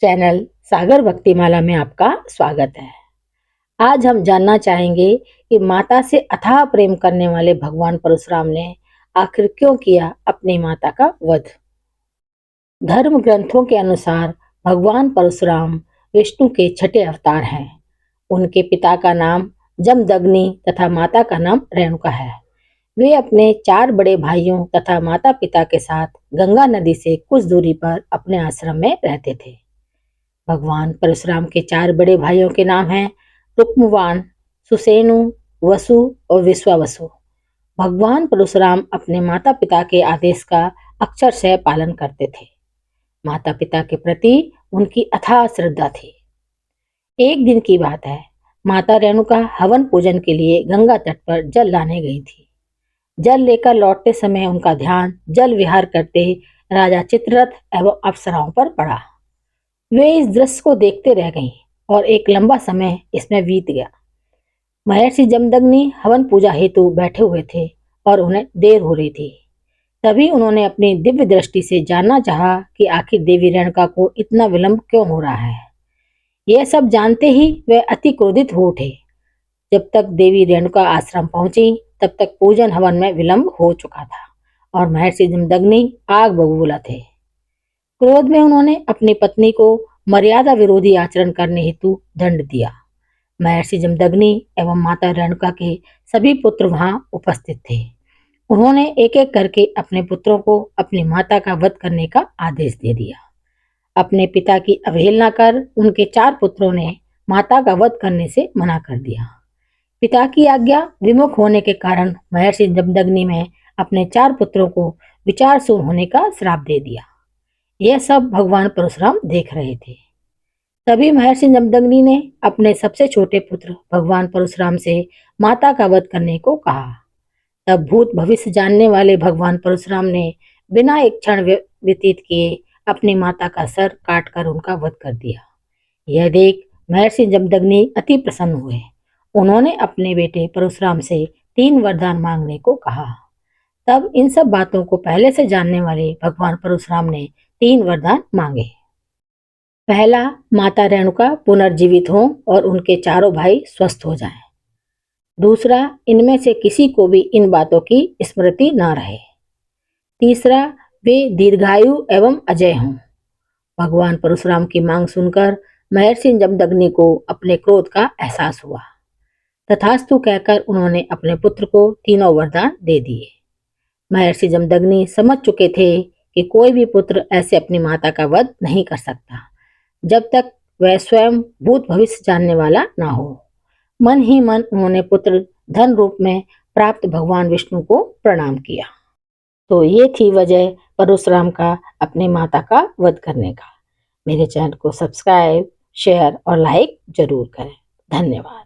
Channel सागर भक्तिमाला में आपका स्वागत है। आज हम जानना चाहेंगे कि माता से अथाह प्रेम करने वाले भगवान परशुराम ने आखिर क्यों किया अपनी माता का वध। धर्म ग्रंथों के अनुसार भगवान परशुराम विष्णु के छठे अवतार हैं। उनके पिता का नाम जमदग्नि तथा माता का नाम रेणुका है। वे अपने 4 बड़े भाइयों तथा माता पिता के साथ गंगा नदी से कुछ दूरी पर अपने आश्रम में रहते थे। भगवान परशुराम के 4 बड़े भाइयों के नाम हैं रुक्मवान, सुसेनु, वसु और विश्वावसु। भगवान परशुराम अपने माता पिता के आदेश का अक्षरशः पालन करते थे। माता पिता के प्रति उनकी अथाह श्रद्धा थी। एक दिन की बात है, माता रेणुका हवन पूजन के लिए गंगा तट पर जल लाने गई थी। जल लेकर लौटते समय उनका ध्यान जल विहार करते राजा चित्ररथ एवं अप्सराओं पर पड़ा। वे इस दृश्य को देखते रह गईं और एक लंबा समय इसमें बीत गया। महर्षि जमदग्नि हवन पूजा हेतु बैठे हुए थे और उन्हें देर हो रही थी। तभी उन्होंने अपनी दिव्य दृष्टि से जानना चाहा कि आखिर देवी रेणुका को इतना विलंब क्यों हो रहा है। यह सब जानते ही वे अति क्रोधित हो उठे। जब तक देवी रेणुका आश्रम पहुंची तब तक पूजन हवन में विलंब हो चुका था और महर्षि जमदग्नि आग बबूला थे। क्रोध में उन्होंने अपनी पत्नी को मर्यादा विरोधी आचरण करने हेतु दंड दिया। महर्षि जमदग्नि एवं माता रेणुका के सभी पुत्र वहां उपस्थित थे। उन्होंने एक एक करके अपने पुत्रों को अपनी माता का वध करने का आदेश दे दिया। अपने पिता की अवहेलना कर उनके 4 पुत्रों ने माता का वध करने से मना कर दिया। पिता की आज्ञा विमुख होने के कारण महर्षि जमदग्नि ने अपने 4 पुत्रों को विचार शून्य होने का श्राप दे दिया। यह सब भगवान परशुराम देख रहे थे। तभी महर्षि जमदग्नि ने अपने सबसे छोटे पुत्र भगवान परशुराम से माता का वध करने को कहा। तब भूत भविष्य जानने वाले भगवान परशुराम ने बिना एक क्षण व्यतीत किए अपनी माता का सर काटकर उनका वध कर दिया। यह देख महर्षि जमदग्नि अति प्रसन्न हुए। उन्होंने अपने बेटे परशुराम से 3 वरदान मांगने को कहा। तब इन सब बातों को पहले से जानने वाले भगवान परशुराम ने 3 वरदान मांगे। पहला, माता रेणुका पुनर्जीवित हों और उनके चारों भाई स्वस्थ हो जाएं। दूसरा, इनमें से किसी को भी इन बातों की स्मृति न रहे। तीसरा, वे दीर्घायु एवं अजय हों। भगवान परशुराम की मांग सुनकर महर्षि जमदग्नि को अपने क्रोध का एहसास हुआ। तथास्तु कहकर उन्होंने अपने पुत्र को तीनों वरदान दे दिए। महर्षि जमदग्नि समझ चुके थे कि कोई भी पुत्र ऐसे अपनी माता का वध नहीं कर सकता जब तक वह स्वयं भूत भविष्य जानने वाला ना हो। मन ही मन उन्होंने पुत्र धन रूप में प्राप्त भगवान विष्णु को प्रणाम किया। तो ये थी वजह परशुराम का अपने माता का वध करने का। मेरे चैनल को सब्सक्राइब, शेयर और लाइक जरूर करें। धन्यवाद।